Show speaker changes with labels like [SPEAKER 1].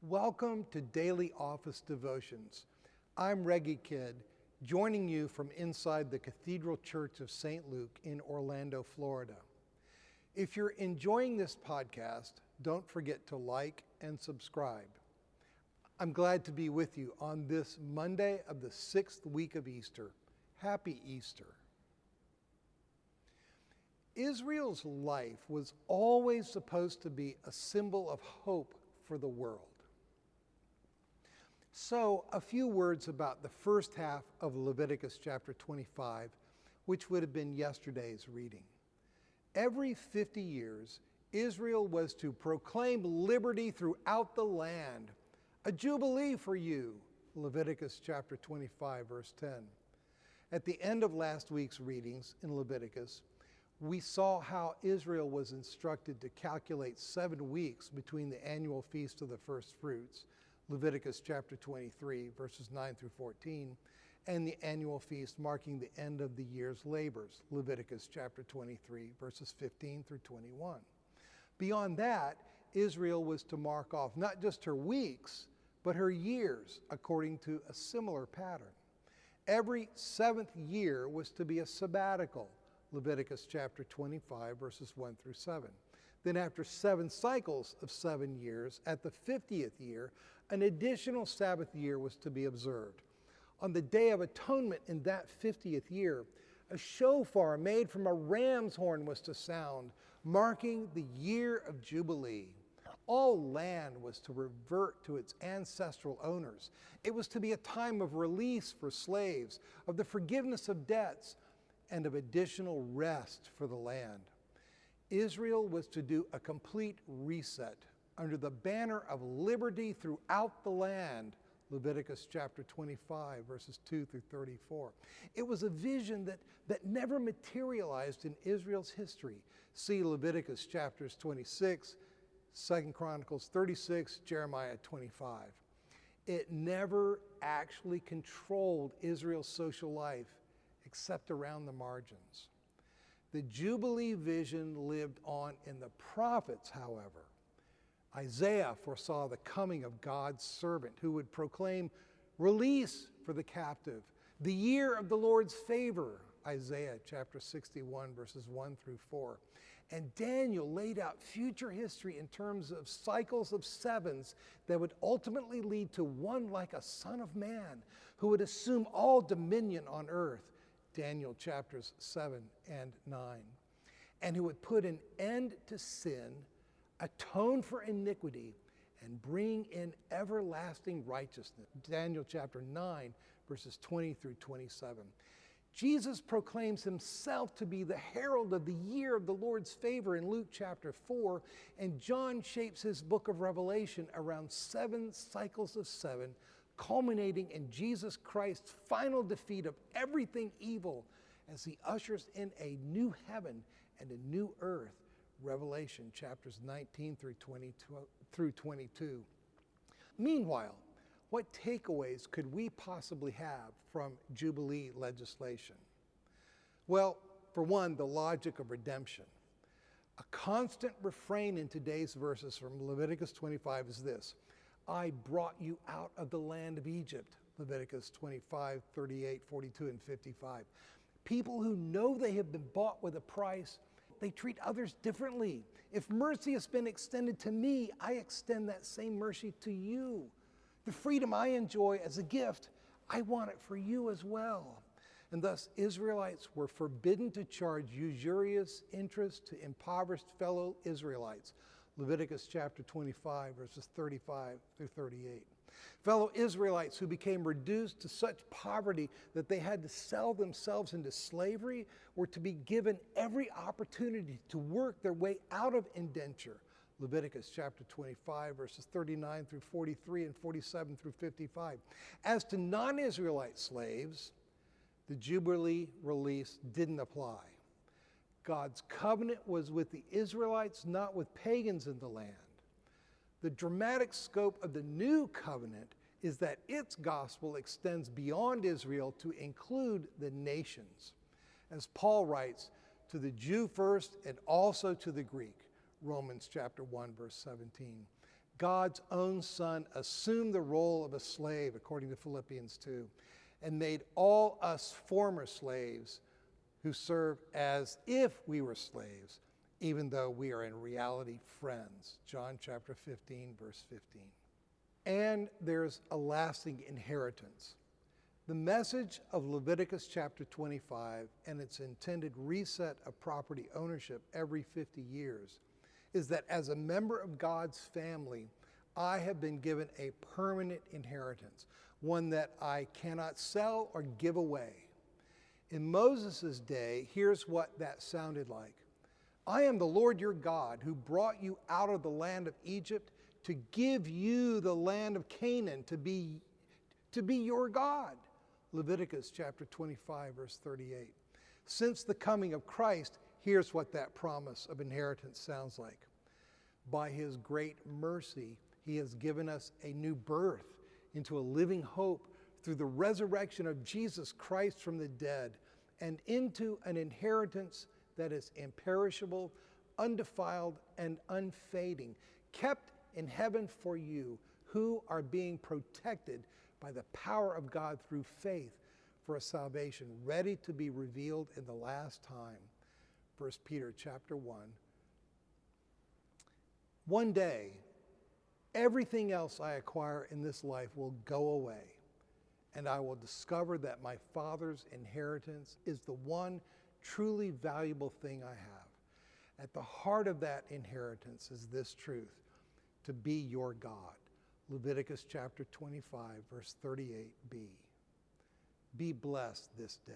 [SPEAKER 1] Welcome to Daily Office Devotions. I'm Reggie Kidd, joining you from inside the Cathedral Church of St. Luke in Orlando, Florida. If you're enjoying this podcast, don't forget to like and subscribe. I'm glad to be with you on this Monday of the 6th week of Easter. Happy Easter. Israel's life was always supposed to be a symbol of hope for the world. So, a few words about the first half of Leviticus chapter 25, which would have been yesterday's reading. Every 50 years, Israel was to proclaim liberty throughout the land, a jubilee for you, Leviticus chapter 25, verse 10. At the end of last week's readings in Leviticus, we saw how Israel was instructed to calculate 7 weeks between the annual feast of the first fruits, Leviticus chapter 23, verses 9 through 14, and the annual feast marking the end of the year's labors, Leviticus chapter 23, verses 15 through 21. Beyond that, Israel was to mark off not just her weeks, but her years according to a similar pattern. Every 7th year was to be a sabbatical, Leviticus chapter 25, verses 1 through 7. Then after 7 cycles of 7 years, at the 50th year, an additional Sabbath year was to be observed. On the Day of Atonement in that 50th year, a shofar made from a ram's horn was to sound, marking the year of Jubilee. All land was to revert to its ancestral owners. It was to be a time of release for slaves, of the forgiveness of debts, and of additional rest for the land. Israel was to do a complete reset under the banner of liberty throughout the land, Leviticus chapter 25, verses 2 through 34. It was a vision that never materialized in Israel's history. See Leviticus chapters 26, 2 Chronicles 36, Jeremiah 25. It never actually controlled Israel's social life except around the margins. The Jubilee vision lived on in the prophets, however. Isaiah foresaw the coming of God's servant who would proclaim release for the captive, the year of the Lord's favor, Isaiah chapter 61, verses 1 through 4. And Daniel laid out future history in terms of cycles of 7s that would ultimately lead to one like a son of man who would assume all dominion on earth, Daniel chapters 7 and 9, and who would put an end to sin, atone for iniquity, and bring in everlasting righteousness. Daniel chapter 9, verses 20 through 27. Jesus proclaims himself to be the herald of the year of the Lord's favor in Luke chapter 4, and John shapes his book of Revelation around 7 cycles of 7, culminating in Jesus Christ's final defeat of everything evil as he ushers in a new heaven and a new earth, Revelation chapters 19 through 22. Meanwhile, what takeaways could we possibly have from Jubilee legislation? Well, for one, the logic of redemption. A constant refrain in today's verses from Leviticus 25 is this: I brought you out of the land of Egypt, Leviticus 25, 38, 42, and 55. People who know they have been bought with a price, they treat others differently. If mercy has been extended to me, I extend that same mercy to you. The freedom I enjoy as a gift, I want it for you as well. And thus, Israelites were forbidden to charge usurious interest to impoverished fellow Israelites, Leviticus chapter 25, verses 35 through 38. Fellow Israelites who became reduced to such poverty that they had to sell themselves into slavery were to be given every opportunity to work their way out of indenture. Leviticus chapter 25, verses 39 through 43 and 47 through 55. As to non-Israelite slaves, the Jubilee release didn't apply. God's covenant was with the Israelites, not with pagans in the land. The dramatic scope of the new covenant is that its gospel extends beyond Israel to include the nations. As Paul writes, to the Jew first and also to the Greek, Romans chapter 1, verse 17. God's own Son assumed the role of a slave, according to Philippians 2, and made all us former slaves who serve as if we were slaves, even though we are in reality friends. John chapter 15, verse 15. And there's a lasting inheritance. The message of Leviticus chapter 25 and its intended reset of property ownership every 50 years is that as a member of God's family, I have been given a permanent inheritance, one that I cannot sell or give away. In Moses' day, here's what that sounded like. I am the Lord your God who brought you out of the land of Egypt to give you the land of Canaan to be your God. Leviticus chapter 25, verse 38. Since the coming of Christ, here's what that promise of inheritance sounds like. By his great mercy, he has given us a new birth into a living hope through the resurrection of Jesus Christ from the dead, and into an inheritance that is imperishable, undefiled, and unfading, kept in heaven for you, who are being protected by the power of God through faith for a salvation ready to be revealed in the last time. 1 Peter chapter 1. One day, everything else I acquire in this life will go away, and I will discover that my Father's inheritance is the one truly valuable thing I have. At the heart of that inheritance is this truth: to be your God. Leviticus chapter 25, verse 38b. Be blessed this day.